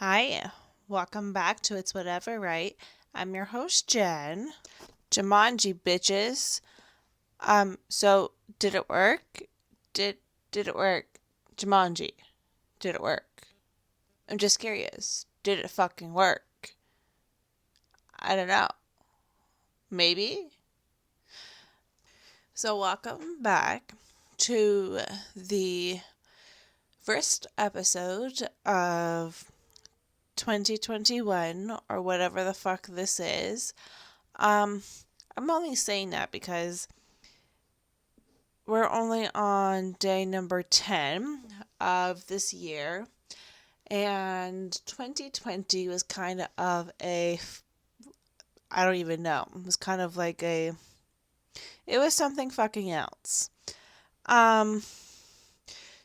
Hi, welcome back to It's Whatever, right? I'm your host, Jen. Jumanji, bitches. So did it work? Did it work? Jumanji, did it work? I'm just curious. Did it fucking work? I don't know. Maybe? So welcome back to the first episode of 2021 or whatever the fuck this is. Um, I'm only saying that because we're only on day number 10 of this year, and 2020 was kind of I don't even know, it was kind of like it was something fucking else. Um,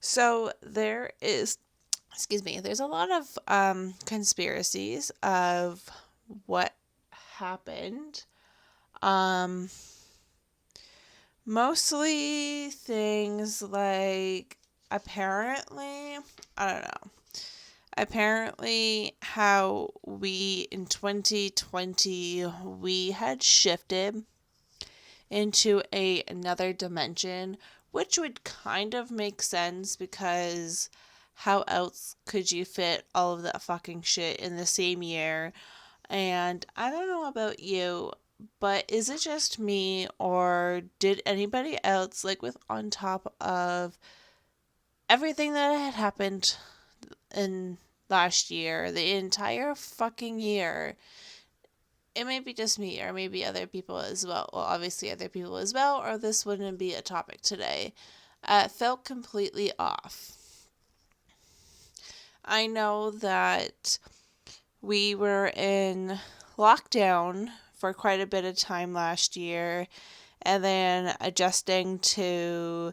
so there's a lot of conspiracies of what happened. Um, Mostly things like apparently, I don't know. Apparently how we in 2020 we had shifted into another dimension, which would kind of make sense because how else could you fit all of that fucking shit in the same year? And I don't know about you, but is it just me or did anybody else, like, with on top of everything that had happened in last year, the entire fucking year, it may be just me or maybe other people as well. Well, obviously other people as well, or this wouldn't be a topic today. Felt completely off. I know that we were in lockdown for quite a bit of time last year and then adjusting to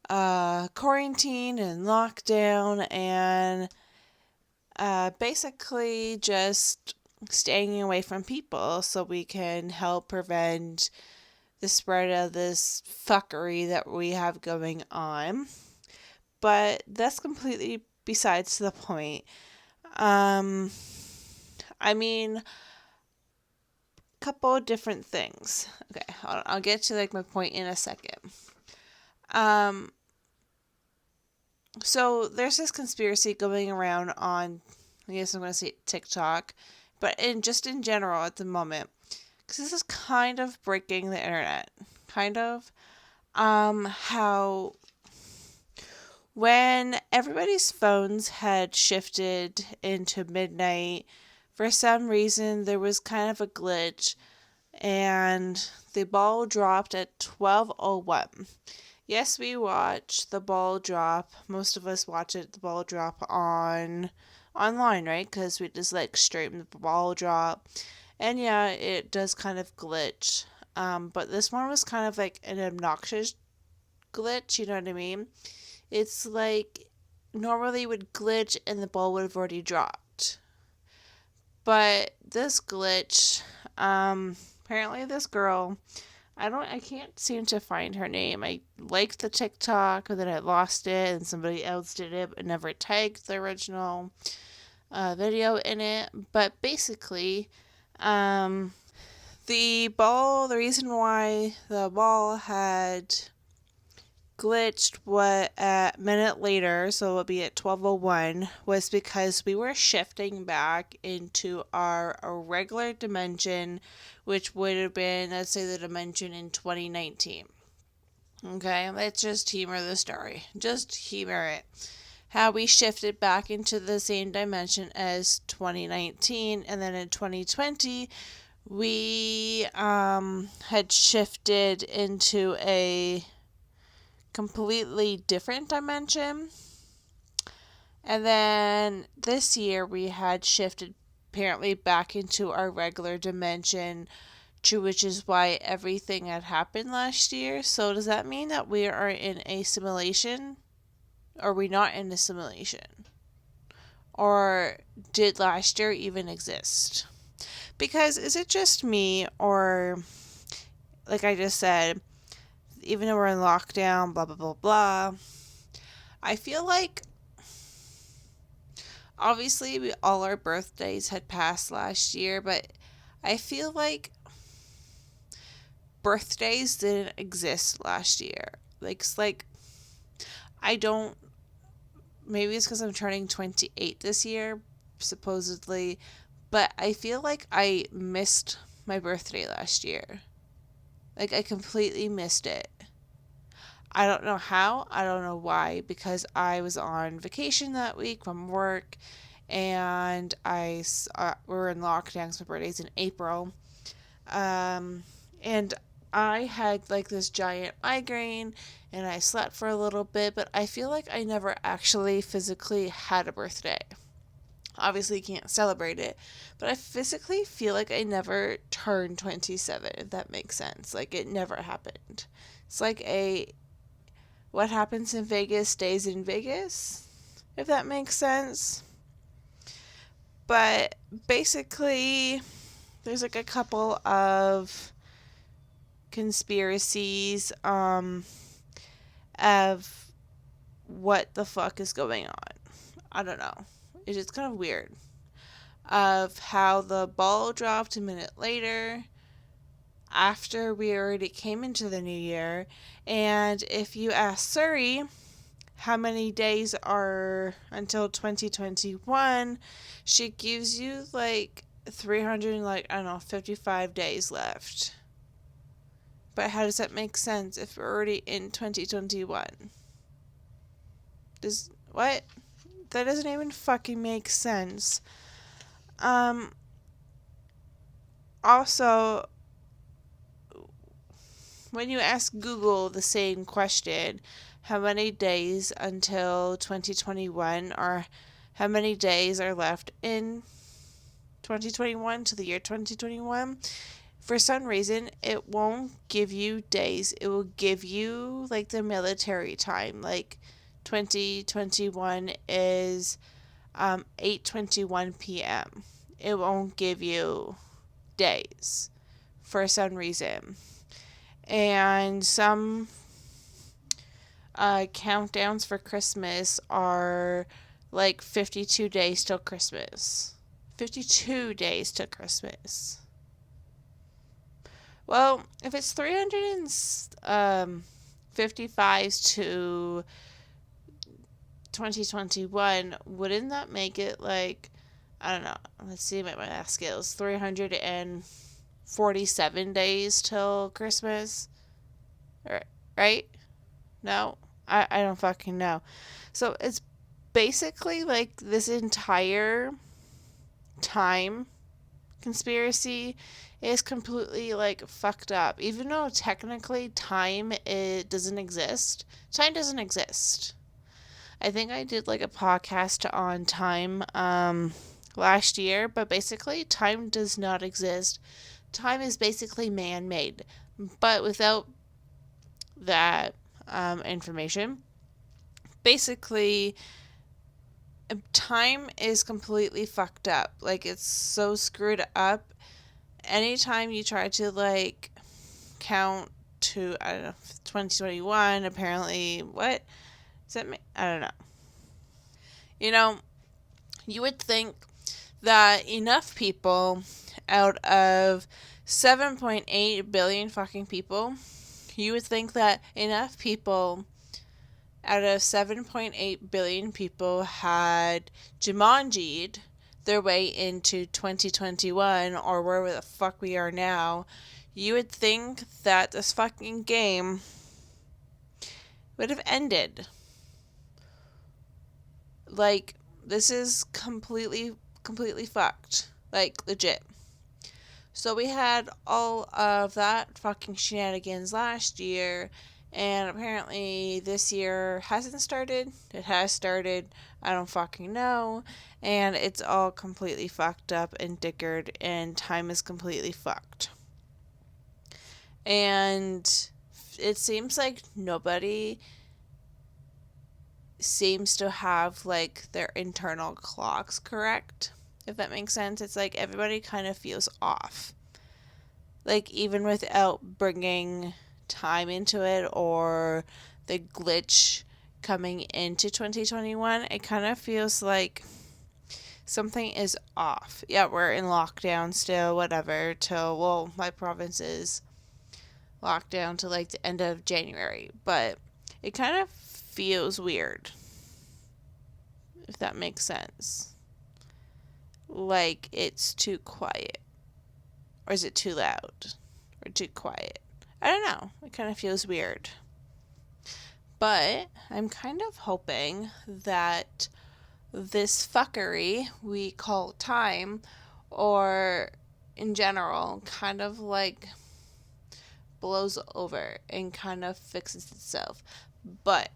quarantine and lockdown and basically just staying away from people so we can help prevent the spread of this fuckery that we have going on. But that's completely besides the point. Um, I mean, couple of different things. Okay, I'll get to like my point in a second. Um, so there's this conspiracy going around on, I guess I'm going to say TikTok, but in general at the moment, because this is kind of breaking the internet, kind of. How when everybody's phones had shifted into midnight, for some reason there was kind of a glitch and the ball dropped at 12:01. Yes, we watch the ball drop. Most of us watch the ball drop online, right? Because we just like stream the ball drop. And yeah, it does kind of glitch. But this one was kind of like an obnoxious glitch, you know what I mean? It's like normally would glitch and the ball would have already dropped. But this glitch, apparently this girl, I can't seem to find her name. I liked the TikTok, but then I lost it, and somebody else did it, but never tagged the original video in it. But basically, the reason why the ball had glitched what a minute later, so it'll be at 12:01, was because we were shifting back into our regular dimension, which would have been, let's say, the dimension in 2019. Okay, let's just humor the story. Just humor it. How we shifted back into the same dimension as 2019, and then in 2020, we had shifted into a completely different dimension. And then this year we had shifted apparently back into our regular dimension, which is why everything had happened last year. So does that mean that we are in a simulation? Or are we not in a simulation? Or did last year even exist? Because is it just me, or like I just said, even though we're in lockdown, blah, blah, blah, blah, I feel like Obviously, all our birthdays had passed last year, but I feel like birthdays didn't exist last year. Like I don't. Maybe it's because I'm turning 28 this year, supposedly, but I feel like I missed my birthday last year. Like, I completely missed it. I don't know how, I don't know why, because I was on vacation that week from work, and we were in lockdown because my birthday's in April. And I had like this giant migraine, and I slept for a little bit, but I feel like I never actually physically had a birthday. Obviously, you can't celebrate it, but I physically feel like I never turned 27, if that makes sense. Like, it never happened. It's like what happens in Vegas stays in Vegas, if that makes sense. But basically, there's like a couple of conspiracies of what the fuck is going on. I don't know. It's just kind of weird. Of how the ball dropped a minute later after we already came into the new year. And if you ask Surrey how many days are until 2021, she gives you like 300, like, I don't know, 55 days left. But how does that make sense if we're already in 2021? What? That doesn't even fucking make sense. Also, when you ask Google the same question, how many days until 2021, or how many days are left in 2021 to the year 2021, for some reason, it won't give you days. It will give you, like, the military time. Like, 2021 is 8:21 p.m. It won't give you days for some reason. And some countdowns for Christmas are like 52 days till Christmas. 52 days till Christmas. Well, if it's 355 to 2021, wouldn't that make it like, I don't know, let's see my math skills, 347 days till Christmas? Right? No? I don't fucking know. So it's basically like this entire time conspiracy is completely like fucked up. Even though technically it doesn't exist. Time doesn't exist. I think I did like a podcast on time last year, but basically time does not exist. Time is basically man-made. But without that information, basically time is completely fucked up. Like, it's so screwed up. Anytime you try to like count to, I don't know, 2021, apparently, what does that mean? I don't know. You know, you would think that enough people out of 7.8 billion fucking people, you would think that enough people out of 7.8 billion people had Jumanji'd their way into 2021, or wherever the fuck we are now. You would think that this fucking game would have ended. Like, this is completely fucked. Like, legit. So we had all of that fucking shenanigans last year, and apparently this year hasn't started. It has started. I don't fucking know. And it's all completely fucked up and dickered, and time is completely fucked. And it seems like nobody seems to have like their internal clocks correct, if that makes sense. It's like everybody kind of feels off, like even without bringing time into it or the glitch coming into 2021. It kind of feels like something is off. Yeah, we're in lockdown still, whatever, till, well, my province is locked down to like the end of January, but it kind of feels weird, if that makes sense. Like it's too quiet. Or is it too loud? Or too quiet? I don't know. It kind of feels weird. But I'm kind of hoping that this fuckery we call time, or in general, kind of like blows over and kind of fixes itself. But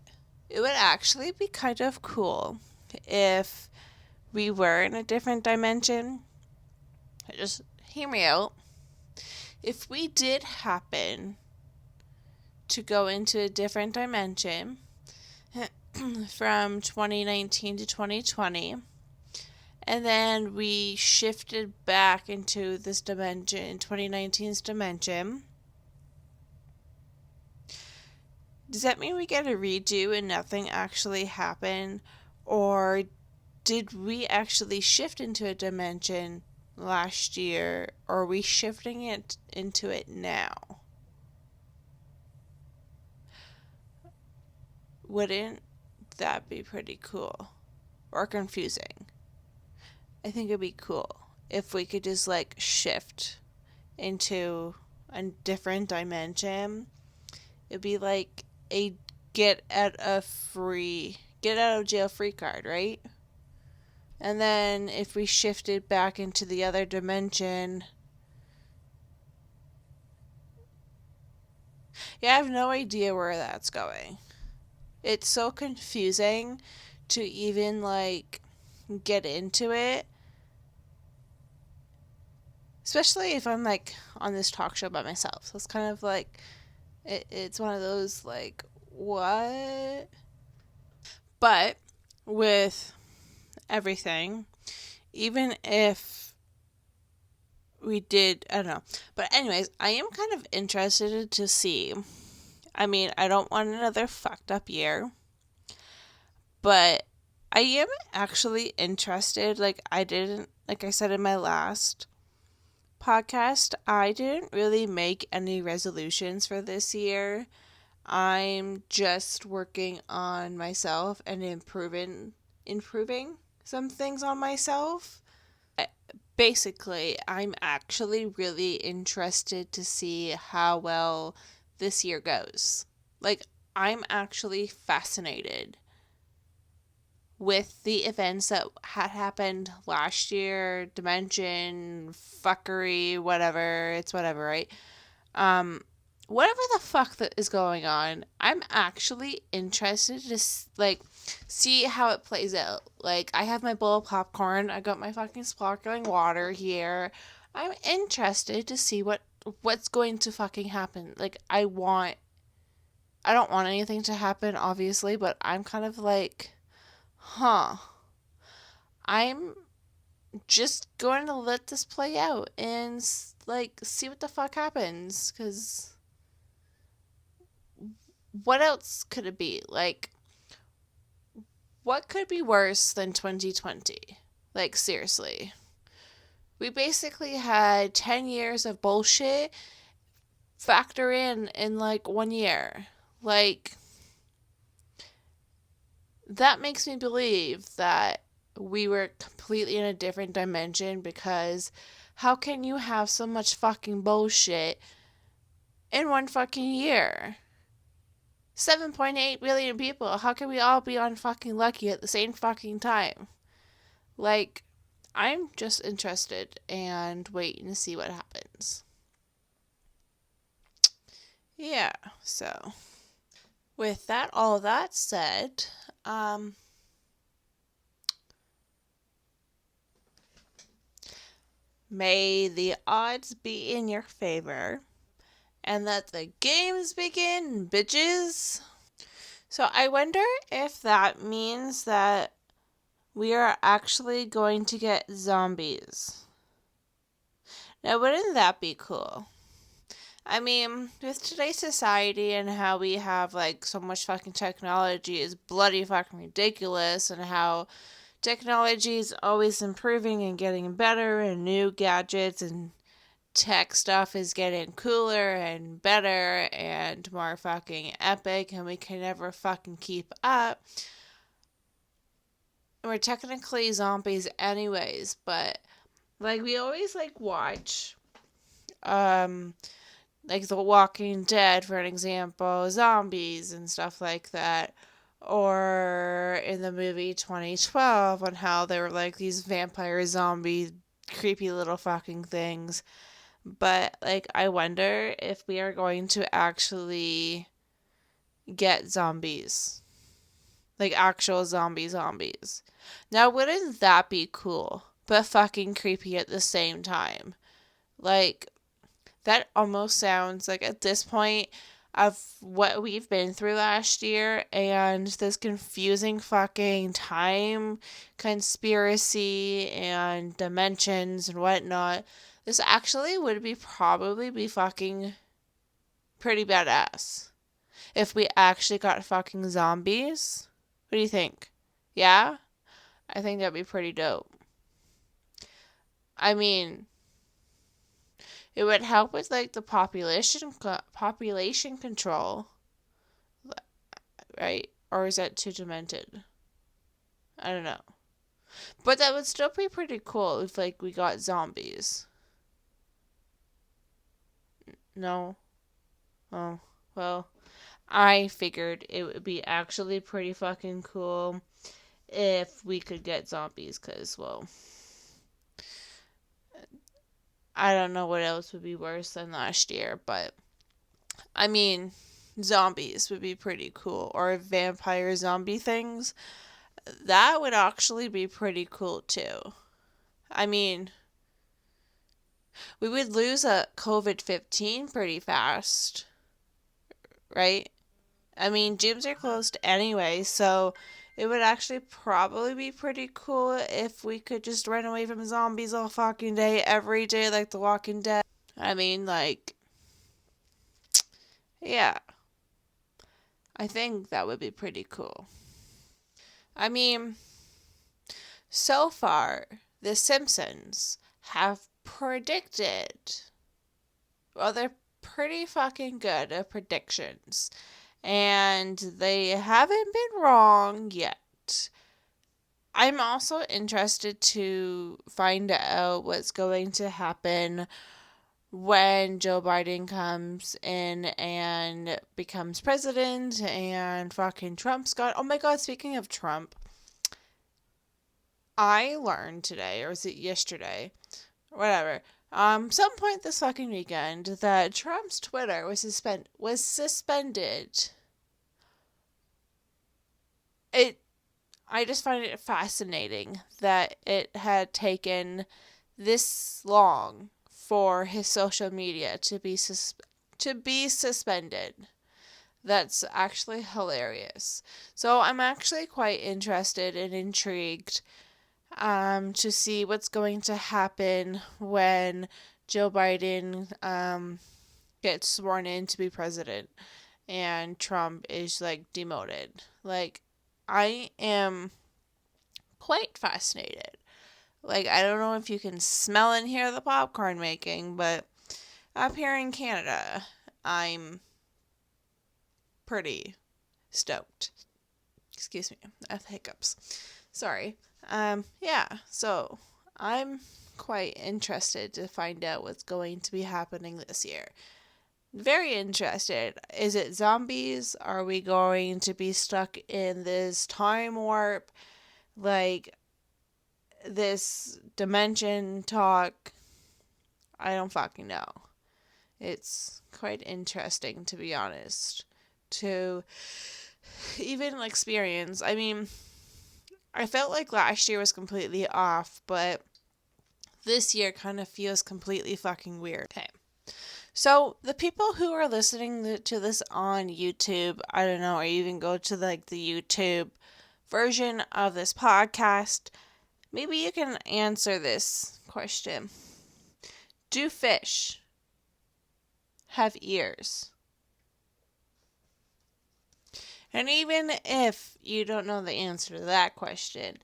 it would actually be kind of cool if we were in a different dimension. Just hear me out. If we did happen to go into a different dimension from 2019 to 2020, and then we shifted back into this dimension, 2019's dimension, does that mean we get a redo and nothing actually happened? Or did we actually shift into a dimension last year? Or are we shifting it into it now? Wouldn't that be pretty cool? Or confusing? I think it'd be cool if we could just like shift into a different dimension. It'd be like a get out of jail free card, right? And then if we shifted back into the other dimension, yeah, I have no idea where that's going. It's so confusing to even like get into it, especially if I'm like on this talk show by myself. So it's kind of like it's one of those like, what? But with everything, even if we did, I don't know. But anyways, I am kind of interested to see. I mean, I don't want another fucked up year, but I am actually interested. Like I said in my last podcast, I didn't really make any resolutions for this year. I'm just working on myself and improving some things on myself. Basically, I'm actually really interested to see how well this year goes. Like, I'm actually fascinated with the events that had happened last year, dimension, fuckery, whatever, it's whatever, right? Whatever the fuck that is going on, I'm actually interested to like see how it plays out. Like, I have my bowl of popcorn, I got my fucking sparkling water here. I'm interested to see what's going to fucking happen. Like, I don't want anything to happen, obviously, but I'm kind of like, I'm just going to let this play out and like see what the fuck happens, because what else could it be? Like, what could be worse than 2020? Like, seriously. We basically had 10 years of bullshit factor in like 1 year. Like, that makes me believe that we were completely in a different dimension, because how can you have so much fucking bullshit in one fucking year? 7.8 billion people. How can we all be on fucking lucky at the same fucking time? Like, I'm just interested and waiting to see what happens. Yeah, so with all that said, may the odds be in your favor and that the games begin, bitches. So I wonder if that means that we are actually going to get zombies. Now, wouldn't that be cool? I mean, with today's society and how we have like so much fucking technology is bloody fucking ridiculous, and how technology is always improving and getting better, and new gadgets and tech stuff is getting cooler and better and more fucking epic, and we can never fucking keep up. And we're technically zombies anyways, but like we always like watch like The Walking Dead, for an example, zombies and stuff like that. Or in the movie 2012, on how they were like these vampire zombie creepy little fucking things. But like I wonder if we are going to actually get zombies. Like actual zombies. Now wouldn't that be cool? But fucking creepy at the same time. Like that almost sounds like, at this point of what we've been through last year and this confusing fucking time conspiracy and dimensions and whatnot, this actually would be probably be fucking pretty badass if we actually got fucking zombies. What do you think? Yeah? I think that'd be pretty dope. I mean, it would help with like the population control, right? Or is that too demented? I don't know. But that would still be pretty cool if like we got zombies. No? Oh, well, I figured it would be actually pretty fucking cool if we could get zombies, cuz well, I don't know what else would be worse than last year, but I mean, zombies would be pretty cool, or vampire zombie things. That would actually be pretty cool too. I mean, we would lose a COVID-15 pretty fast, right? I mean, gyms are closed anyway, so it would actually probably be pretty cool if we could just run away from zombies all fucking day, every day, like The Walking Dead. I mean, like, yeah, I think that would be pretty cool. I mean, so far, The Simpsons have predicted, well, they're pretty fucking good at predictions. And they haven't been wrong yet. I'm also interested to find out what's going to happen when Joe Biden comes in and becomes president and fucking Trump's got. Oh my god, speaking of Trump, I learned today, or was it yesterday? Whatever. Some point this fucking weekend that Trump's Twitter was suspended. I just find it fascinating that it had taken this long for his social media to be suspended. That's actually hilarious. So I'm actually quite interested and intrigued to see what's going to happen when Joe Biden gets sworn in to be president and Trump is like demoted. Like, I am quite fascinated. Like, I don't know if you can smell and hear the popcorn making, but up here in Canada, I'm pretty stoked. Excuse me, I have hiccups. Sorry. Yeah, so I'm quite interested to find out what's going to be happening this year. Very interested. Is it zombies? Are we going to be stuck in this time warp? Like, this dimension talk? I don't fucking know. It's quite interesting, to be honest, to even experience. I mean, I felt like last year was completely off, but this year kind of feels completely fucking weird. Okay. So, the people who are listening to this on YouTube, I don't know, or even go to like the YouTube version of this podcast, maybe you can answer this question. Do fish have ears? And even if you don't know the answer to that question,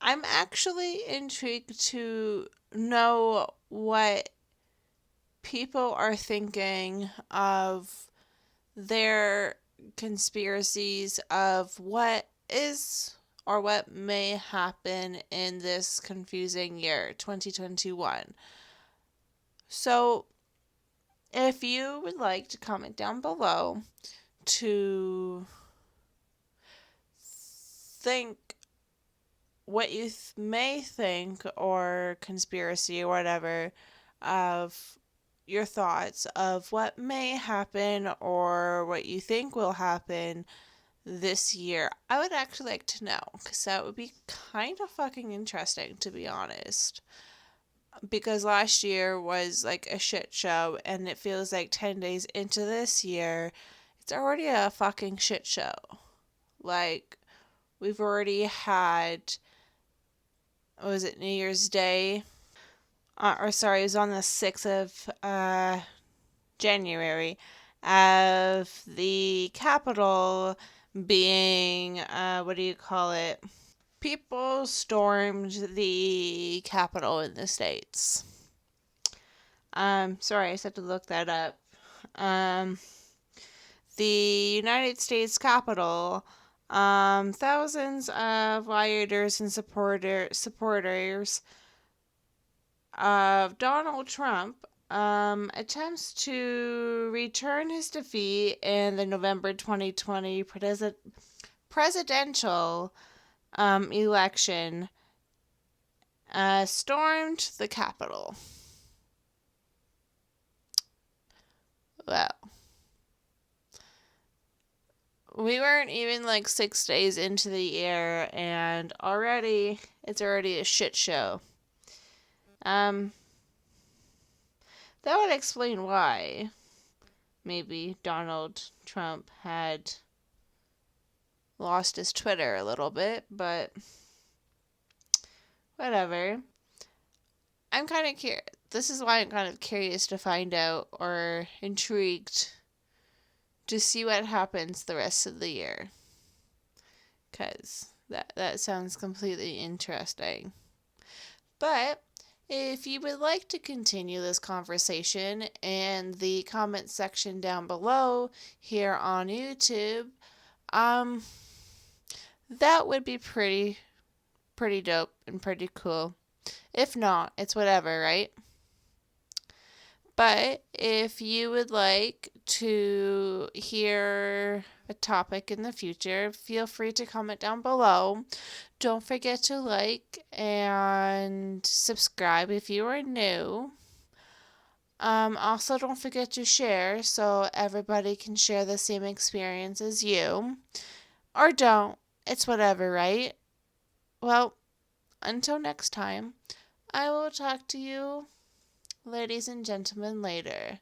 I'm actually intrigued to know what people are thinking of their conspiracies of what is or what may happen in this confusing year, 2021. So, if you would like to comment down below to think what you may think or conspiracy or whatever of your thoughts of what may happen or what you think will happen this year, I would actually like to know, because that would be kind of fucking interesting, to be honest. Because last year was like a shit show, and it feels like 10 days into this year, it's already a fucking shit show. Like, we've already had, what was it, New Year's Day? It was on the 6th of January, of the Capitol being, what do you call it? People stormed the Capitol in the States. Sorry, I just had to look that up. The United States Capitol, thousands of rioters and supporters of Donald Trump attempts to return his defeat in the November 2020 presidential election, stormed the Capitol. Well, we weren't even like 6 days into the year, and it's already a shit show. That would explain why maybe Donald Trump had lost his Twitter a little bit, but whatever. I'm kind of curious. This is why I'm kind of curious to find out, or intrigued to see what happens the rest of the year. Because that sounds completely interesting. But if you would like to continue this conversation in the comment section down below here on YouTube, that would be pretty dope and pretty cool. If not, it's whatever, right? But if you would like to hear a topic in the future, feel free to comment down below. Don't forget to like and subscribe if you are new. Also, don't forget to share so everybody can share the same experience as you. Or don't. It's whatever, right? Well, until next time, I will talk to you, ladies and gentlemen, later.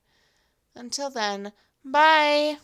Until then, bye!